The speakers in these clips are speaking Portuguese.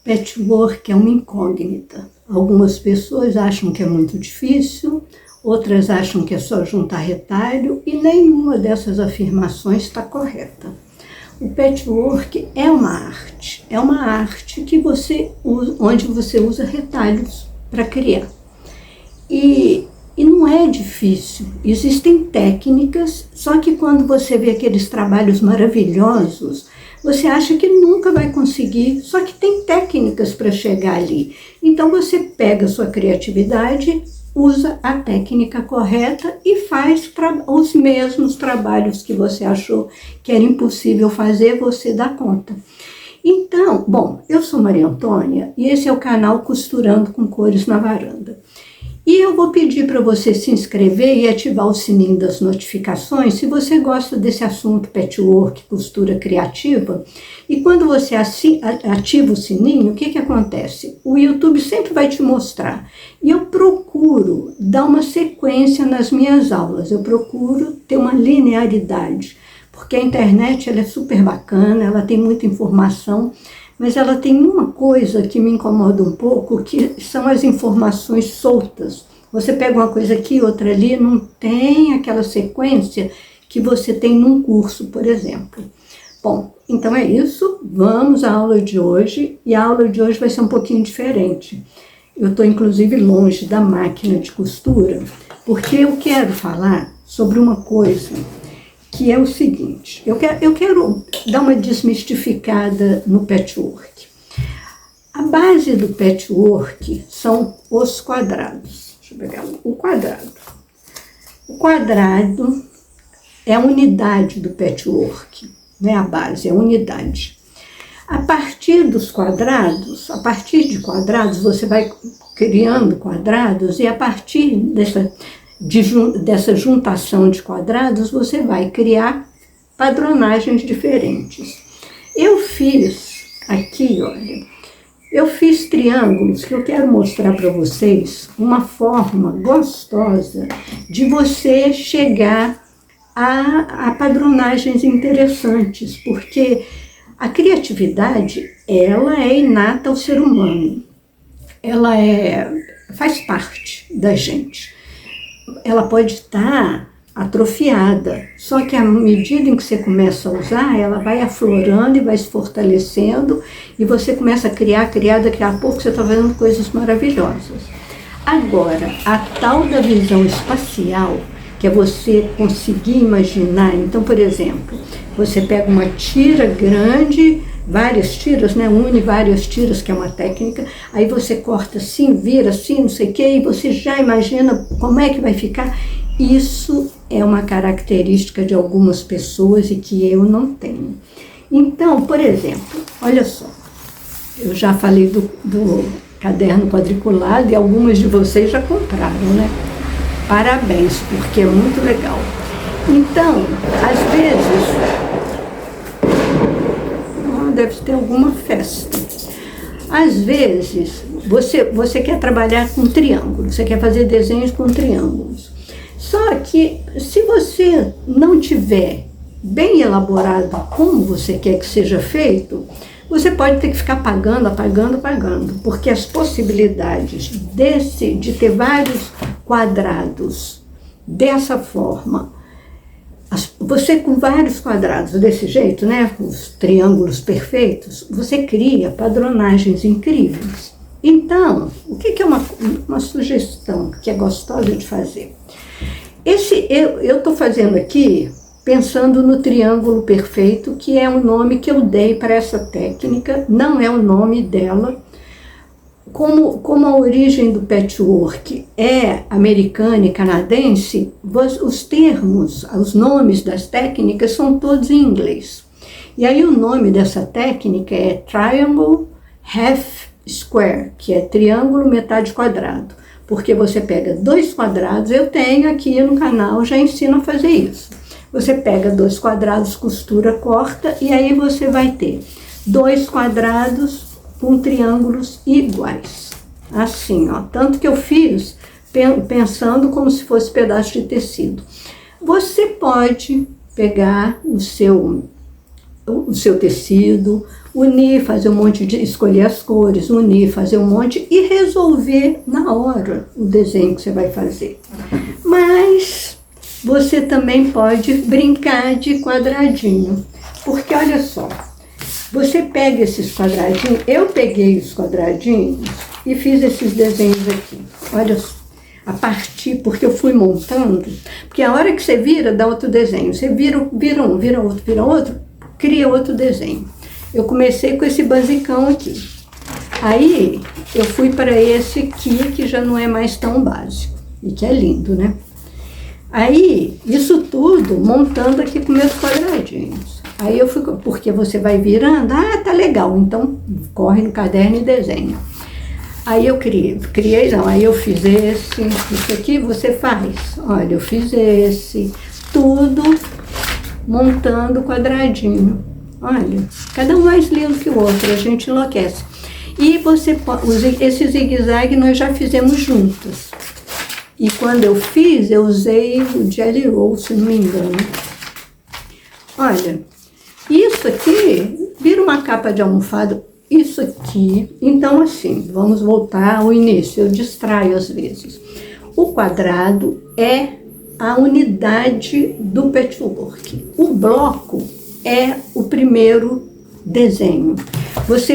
Patchwork é uma incógnita. Algumas pessoas acham que é muito difícil, outras acham que é só juntar retalho, e nenhuma dessas afirmações está correta. O patchwork é uma arte que você usa, onde você usa retalhos para criar. E não é difícil, existem técnicas, só que quando você vê aqueles trabalhos maravilhosos, você acha que nunca vai conseguir, só que tem técnicas para chegar ali. Então você pega a sua criatividade, usa a técnica correta e faz os mesmos trabalhos que você achou que era impossível fazer, você dá conta. Então, bom, eu sou Maria Antônia e esse é o canal Costurando com Cores na Varanda. E eu vou pedir para você se inscrever e ativar o sininho das notificações se você gosta desse assunto patchwork, costura criativa. E quando você ativa o sininho, o que acontece? O YouTube sempre vai te mostrar. E eu procuro dar uma sequência nas minhas aulas, eu procuro ter uma linearidade, porque a internet ela é super bacana, ela tem muita informação, mas ela tem uma coisa que me incomoda um pouco, que são as informações soltas. Você pega uma coisa aqui, outra ali, não tem aquela sequência que você tem num curso, por exemplo. Bom, então é isso, vamos à aula de hoje, e a aula de hoje vai ser um pouquinho diferente. Eu estou, inclusive, longe da máquina de costura, porque eu quero falar sobre uma coisa que é o seguinte, eu quero dar uma desmistificada no patchwork. A base do patchwork são os quadrados. Deixa eu pegar o quadrado. O quadrado é a unidade do patchwork, não é a base, é a unidade. A partir dos quadrados, a partir de quadrados, você vai criando quadrados e a partir dessa juntação de quadrados, você vai criar padronagens diferentes. Eu fiz aqui, olha, eu fiz triângulos que eu quero mostrar para vocês uma forma gostosa de você chegar a padronagens interessantes, porque a criatividade, ela é inata ao ser humano, ela faz parte da gente. Ela pode estar atrofiada, só que à medida em que você começa a usar, ela vai aflorando e vai se fortalecendo, e você começa a criar, daqui a pouco você está fazendo coisas maravilhosas. Agora, a tal da visão espacial, que é você conseguir imaginar, então, por exemplo, você pega uma tira grande, várias tiras, né? Une várias tiras, que é uma técnica, aí você corta assim, vira assim, não sei o que, e você já imagina como é que vai ficar. Isso é uma característica de algumas pessoas e que eu não tenho. Então, por exemplo, olha só, eu já falei do caderno quadriculado e algumas de vocês já compraram, né? Parabéns, porque é muito legal. Então, às vezes, deve ter alguma festa. Às vezes, você quer trabalhar com triângulos, você quer fazer desenhos com triângulos. Só que, se você não tiver bem elaborado como você quer que seja feito, você pode ter que ficar apagando, porque as possibilidades de ter vários quadrados dessa forma, você com vários quadrados desse jeito, né, com os triângulos perfeitos, você cria padronagens incríveis. Então, o que é uma sugestão que é gostosa de fazer? Eu estou fazendo aqui, pensando no triângulo perfeito, que é um nome que eu dei para essa técnica, não é o nome dela. Como a origem do patchwork é americana e canadense, os termos, os nomes das técnicas são todos em inglês. E aí o nome dessa técnica é Triangle Half Square, que é triângulo metade quadrado. Porque você pega dois quadrados, eu tenho aqui no canal, já ensino a fazer isso. Você pega dois quadrados, costura, corta, e aí você vai ter dois quadrados com triângulos iguais, assim, ó, tanto que eu fiz pensando como se fosse pedaço de tecido. Você pode pegar o seu tecido, unir, fazer um monte de, escolher as cores, unir, fazer um monte e resolver na hora o desenho que você vai fazer. Mas você também pode brincar de quadradinho, porque olha só, você pega esses quadradinhos, eu peguei os quadradinhos e fiz esses desenhos aqui, olha só, a partir, porque eu fui montando, porque a hora que você vira, dá outro desenho, você vira um, vira outro, cria outro desenho. Eu comecei com esse basicão aqui, aí eu fui para esse aqui, que já não é mais tão básico, e que é lindo, né? Aí, isso tudo montando aqui com meus quadradinhos. Aí eu fui, porque você vai virando, tá legal, então corre no caderno e desenha. Aí eu criei não, aí eu fiz isso aqui você faz. Olha, eu fiz esse, tudo montando quadradinho. Olha, cada um mais lindo que o outro, a gente enlouquece. E você esse zigue-zague nós já fizemos juntas. E quando eu fiz, eu usei o Jelly Roll, se não me engano. Olha, isso aqui vira uma capa de almofada. Isso aqui, então assim, vamos voltar ao início, eu distraio às vezes. O quadrado é a unidade do patchwork. O bloco é o primeiro desenho. Você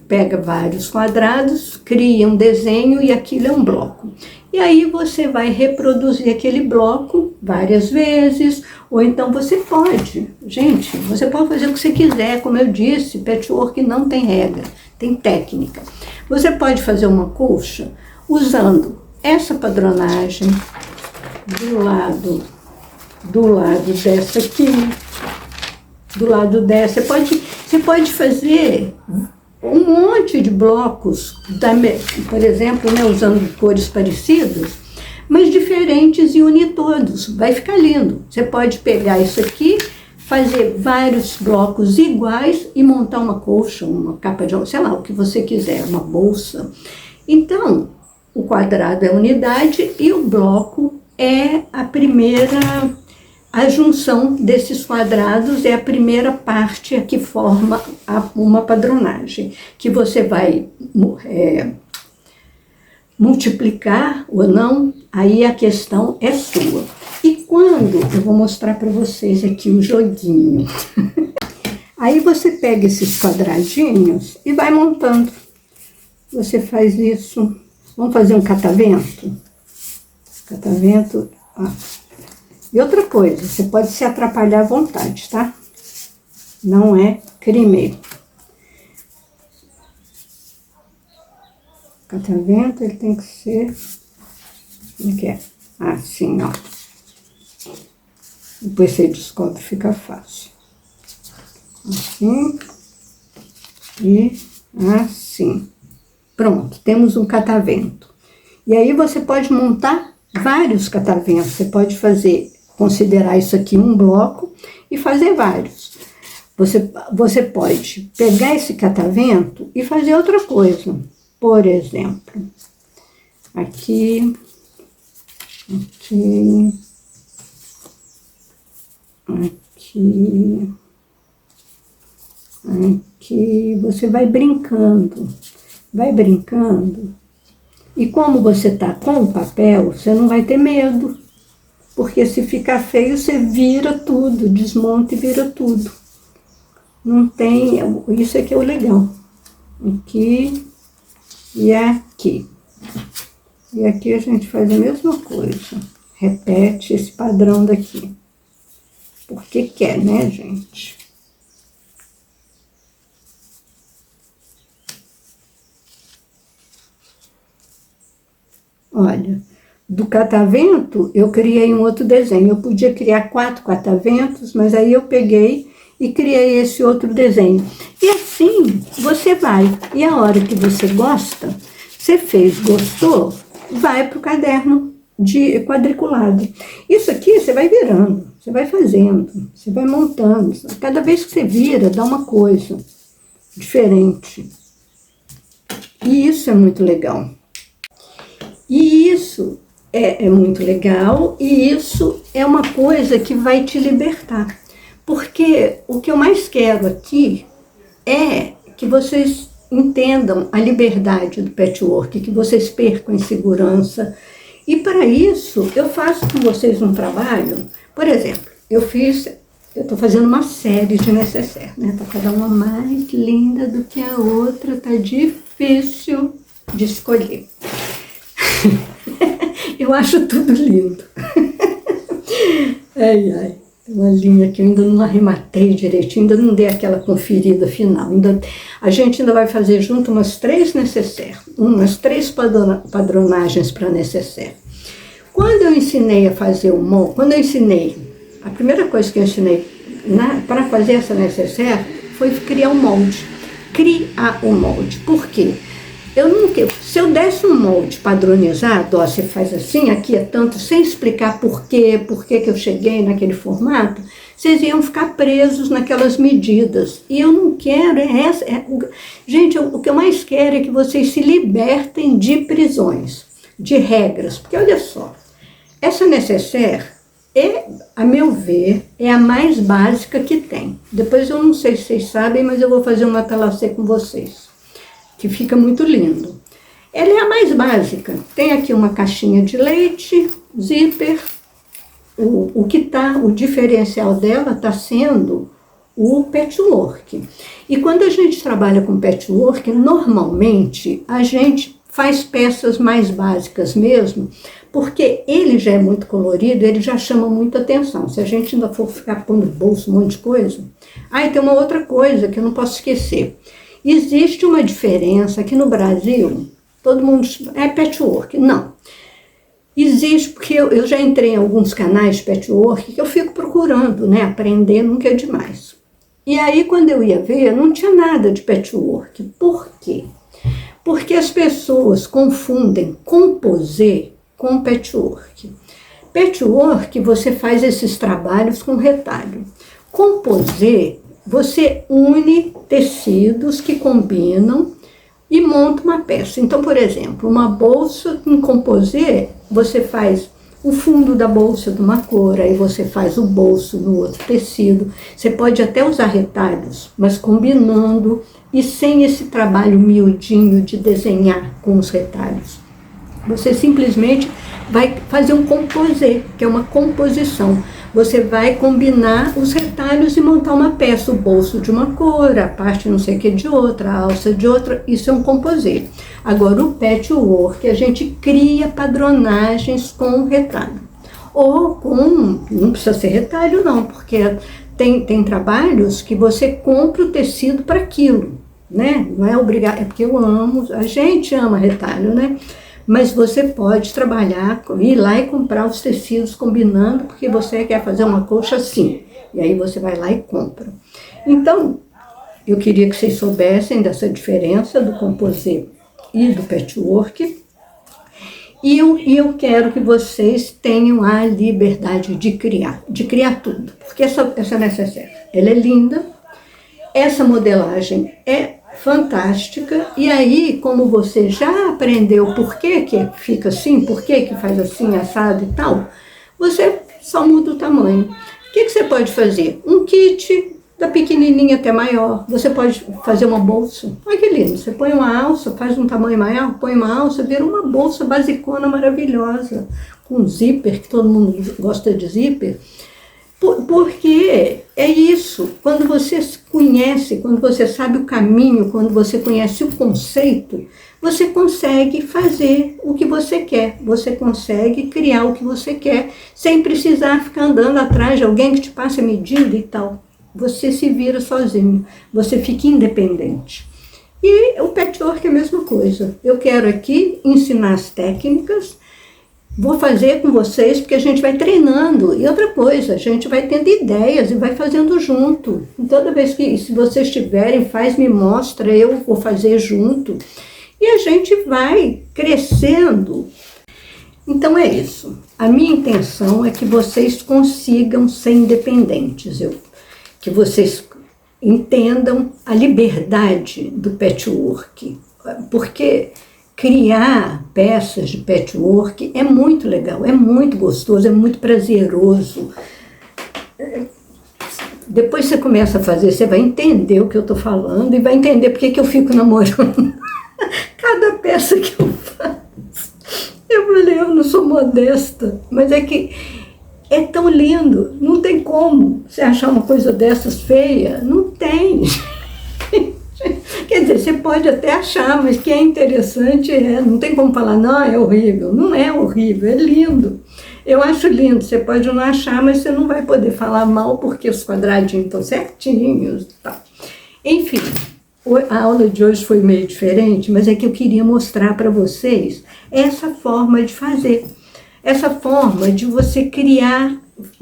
pega vários quadrados, cria um desenho e aquilo é um bloco. E aí você vai reproduzir aquele bloco várias vezes, ou então você pode, gente, você pode fazer o que você quiser, como eu disse, patchwork não tem regra, tem técnica. Você pode fazer uma colcha usando essa padronagem do lado dessa aqui, do lado dessa, você pode fazer um monte de blocos, por exemplo, né, usando cores parecidas, mas diferentes e unir todos. Vai ficar lindo. Você pode pegar isso aqui, fazer vários blocos iguais e montar uma colcha, uma capa de, sei lá, o que você quiser, uma bolsa. Então, o quadrado é a unidade e o bloco é a junção desses quadrados é a primeira parte que forma uma padronagem, que você vai multiplicar ou não, aí a questão é sua. E quando, eu vou mostrar para vocês aqui o joguinho, aí você pega esses quadradinhos e vai montando. Você faz isso, vamos fazer um catavento? Catavento, ó. E outra coisa, você pode se atrapalhar à vontade, tá? Não é crime. Catavento, ele tem que ser... Como é que é? Assim, ó. Depois você descobre, fica fácil. Assim. E assim. Pronto, temos um catavento. E aí você pode montar vários cataventos. Você pode considerar isso aqui um bloco e fazer vários. Você pode pegar esse catavento e fazer outra coisa. Por exemplo, aqui, você vai brincando, e como você tá com o papel, você não vai ter medo, porque se ficar feio, você vira tudo, desmonta e vira tudo. Não tem, isso aqui é o legal. Aqui e aqui. E aqui a gente faz a mesma coisa. Repete esse padrão daqui. Porque quer, né, gente? Olha, do catavento eu criei um outro desenho. Eu podia criar 4 cataventos, mas aí eu peguei e criei esse outro desenho. E assim você vai. E a hora que você gosta, você fez, gostou, vai para o caderno de quadriculado. Isso aqui você vai virando, você vai fazendo, você vai montando. Cada vez que você vira, dá uma coisa diferente. E isso é muito legal. E isso é muito legal, e isso é uma coisa que vai te libertar. Porque o que eu mais quero aqui é que vocês entendam a liberdade do patchwork, que vocês percam em segurança. E para isso, eu faço com vocês um trabalho, por exemplo, eu estou fazendo uma série de necessaire, né? Tá cada uma mais linda do que a outra, tá difícil de escolher. Eu acho tudo lindo. Ai, ai. Uma linha que eu ainda não arrematei direitinho, ainda não dei aquela conferida final. A gente ainda vai fazer junto umas 3 necessaires, umas 3 padronagens para necessaire. Quando eu ensinei a fazer o molde, a primeira coisa que eu ensinei para fazer essa necessaire foi criar um molde. Criar o molde. Por quê? Se eu desse um molde padronizado, ó, você faz assim, aqui é tanto, sem explicar por que eu cheguei naquele formato, vocês iam ficar presos naquelas medidas. E eu não quero, gente, o que eu mais quero é que vocês se libertem de prisões, de regras. Porque olha só, essa necessaire, a meu ver, é a mais básica que tem. Depois eu não sei se vocês sabem, mas eu vou fazer uma talacê com vocês, que fica muito lindo. Ela é a mais básica. Tem aqui uma caixinha de leite, zíper. O diferencial dela está sendo o patchwork. E quando a gente trabalha com patchwork, normalmente a gente faz peças mais básicas mesmo, porque ele já é muito colorido, ele já chama muita atenção. Se a gente ainda for ficar pondo no bolso um monte de coisa. E tem uma outra coisa que eu não posso esquecer. Existe uma diferença aqui no Brasil, todo mundo é patchwork. Não. Existe, porque eu já entrei em alguns canais de patchwork que eu fico procurando, né? Aprender nunca é demais. E aí, quando eu ia ver, não tinha nada de patchwork. Por quê? Porque as pessoas confundem composê com patchwork. Patchwork, você faz esses trabalhos com retalho. Composê, você une tecidos que combinam e monta uma peça. Então, por exemplo, uma bolsa em composê, você faz o fundo da bolsa de uma cor, aí você faz o bolso no outro tecido. Você pode até usar retalhos, mas combinando e sem esse trabalho miudinho de desenhar com os retalhos. Você simplesmente vai fazer um composê, que é uma composição. Você vai combinar os retalhos e montar uma peça, o bolso de uma cor, a parte não sei o que de outra, a alça de outra, isso é um composê. Agora, o patchwork, a gente cria padronagens com retalho. Ou com, não precisa ser retalho não, porque tem trabalhos que você compra o tecido para aquilo, né? Não é obrigado, é porque eu amo, a gente ama retalho, né? Mas você pode trabalhar, ir lá e comprar os tecidos combinando, porque você quer fazer uma colcha assim. E aí você vai lá e compra. Então, eu queria que vocês soubessem dessa diferença do composê e do patchwork. E eu quero que vocês tenham a liberdade de criar tudo. Porque essa necessaire, ela é linda, essa modelagem é fantástica, e aí, como você já aprendeu por que fica assim, por que faz assim, assado e tal, você só muda o tamanho. O que você pode fazer? Um kit da pequenininha até maior. Você pode fazer uma bolsa. Olha que lindo, você põe uma alça, faz um tamanho maior, põe uma alça, vira uma bolsa basicona maravilhosa, com zíper, que todo mundo gosta de zíper. Porque é isso, quando você conhece, quando você sabe o caminho, quando você conhece o conceito, você consegue fazer o que você quer, você consegue criar o que você quer, sem precisar ficar andando atrás de alguém que te passe a medida e tal. Você se vira sozinho, você fica independente. E o patchwork é a mesma coisa. Eu quero aqui ensinar as técnicas. Vou fazer com vocês, porque a gente vai treinando. E outra coisa, a gente vai tendo ideias e vai fazendo junto. E toda vez que, se vocês tiverem, me mostra, eu vou fazer junto. E a gente vai crescendo. Então é isso. A minha intenção é que vocês consigam ser independentes. Que vocês entendam a liberdade do patchwork. Porque criar peças de patchwork é muito legal, é muito gostoso, é muito prazeroso. Depois você começa a fazer, você vai entender o que eu estou falando e vai entender porque que eu fico namorando cada peça que eu faço. Eu falei, eu não sou modesta, mas é que é tão lindo, não tem como você achar uma coisa dessas feia, não tem. Quer dizer, você pode até achar, mas que é interessante, não tem como falar, não, é horrível. Não é horrível, é lindo. Eu acho lindo, você pode não achar, mas você não vai poder falar mal porque os quadradinhos estão certinhos e tal. Enfim, a aula de hoje foi meio diferente, mas é que eu queria mostrar para vocês essa forma de fazer. Essa forma de você criar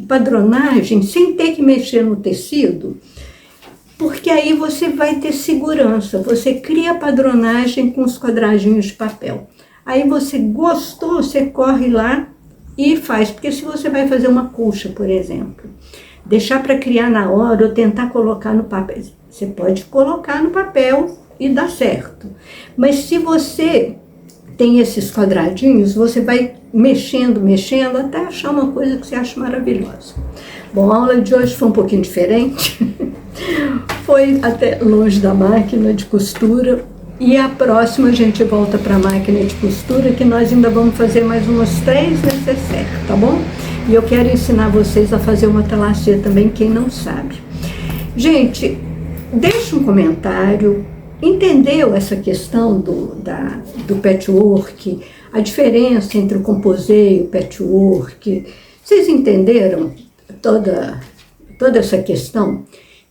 padronagem sem ter que mexer no tecido, porque aí você vai ter segurança. Você cria a padronagem com os quadradinhos de papel. Aí você gostou, você corre lá e faz. Porque se você vai fazer uma colcha, por exemplo, deixar para criar na hora ou tentar colocar no papel, você pode colocar no papel e dá certo. Mas se você tem esses quadradinhos, você vai mexendo, até achar uma coisa que você acha maravilhosa. Bom, a aula de hoje foi um pouquinho diferente. Foi até longe da máquina de costura. E a próxima a gente volta para a máquina de costura, que nós ainda vamos fazer mais umas 3 necessaires, tá bom? E eu quero ensinar vocês a fazer uma talacê também, quem não sabe. Gente, deixa um comentário. Entendeu essa questão do patchwork, a diferença entre o composê e o patchwork? Vocês entenderam toda essa questão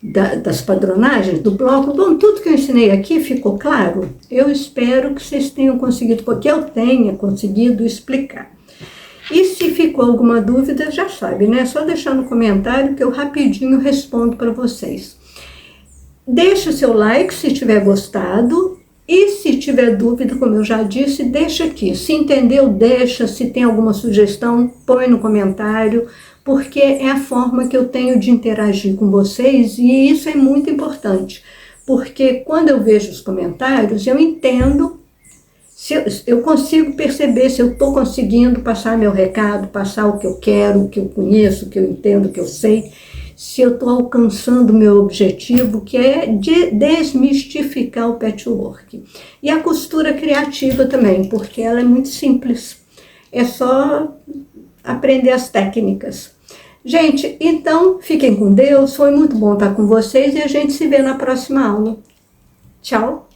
das padronagens do bloco? Bom, tudo que eu ensinei aqui ficou claro? Eu espero que vocês tenham conseguido, porque eu tenha conseguido explicar. E se ficou alguma dúvida, já sabe, né? É só deixar no comentário que eu rapidinho respondo para vocês. Deixa o seu like se tiver gostado e se tiver dúvida, como eu já disse, deixa aqui. Se entendeu, deixa. Se tem alguma sugestão, põe no comentário, porque é a forma que eu tenho de interagir com vocês e isso é muito importante, porque quando eu vejo os comentários, eu entendo, eu consigo perceber se eu estou conseguindo passar meu recado, passar o que eu quero, o que eu conheço, o que eu entendo, o que eu sei, se eu estou alcançando o meu objetivo, que é de desmistificar o patchwork. E a costura criativa também, porque ela é muito simples. É só aprender as técnicas. Gente, então, fiquem com Deus. Foi muito bom estar com vocês e a gente se vê na próxima aula. Tchau!